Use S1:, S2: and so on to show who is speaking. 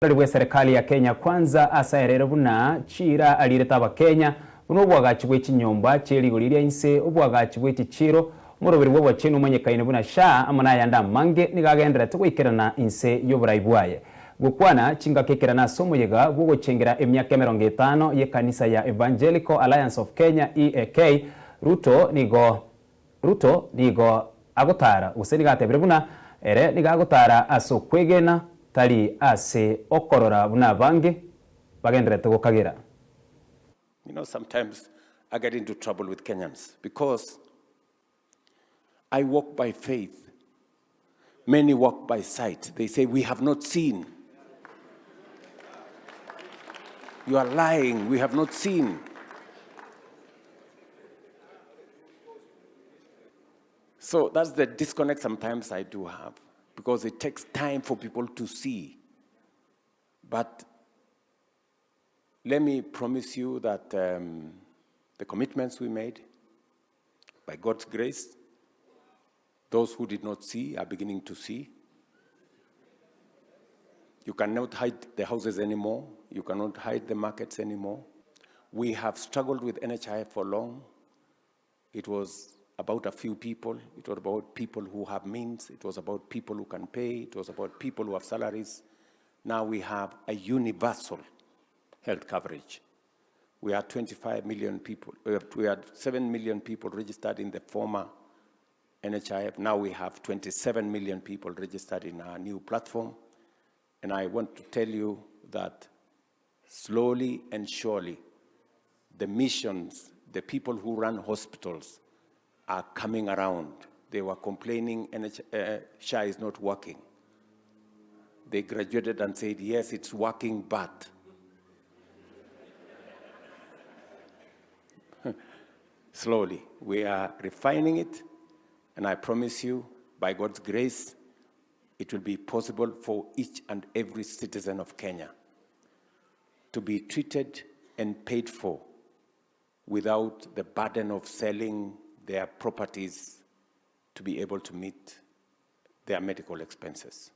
S1: Rwe serikali ya Kenya kwanza asaerere buna chira alireta abakenya buno bwagachi bw'ekinyomba kyerigoriria inse obwagachi bw'ekiciro murobiri bwo bwachino umanyekaine buna sha amana yanda mange nigagendera tugwikerana inse y'oburayi bwaye gukwana chingakekerana somoyega bwo guchengera emyaka 50 ye kanisa ya Evangelical Alliance of Kenya EAK RUTO nigo Ogotaara useni gatebere buna ere niga Ogotaara ase Okwegena Tari ase Okorora buna bange bagendere tugokagera.
S2: You know, sometimes I get into trouble with Kenyans because I walk by faith. Many walk by sight. They say, we have not seen. You are lying. We have not seen. So that's the disconnect sometimes I do have, because it takes time for people to see. But let me promise you that the commitments we made, by God's grace, those who did not see are beginning to see. You cannot hide the houses anymore. You cannot hide the markets anymore. We have struggled with NHIF for long. It was about a few people. It was about people who have means. It was about people who can pay. It was about people who have salaries. Now we have a universal health coverage. We are 25 million people. We had 7 million people registered in the former NHIF. Now we have 27 million people registered in our new platform. And I want to tell you that slowly and surely, the missions, the people who run hospitals are coming around. They were complaining SHA is not working. They graduated and said, yes, it's working, but. Slowly, we are refining it, and I promise you, by God's grace, it will be possible for each and every citizen of Kenya to be treated and paid for without the burden of selling their properties to be able to meet their medical expenses.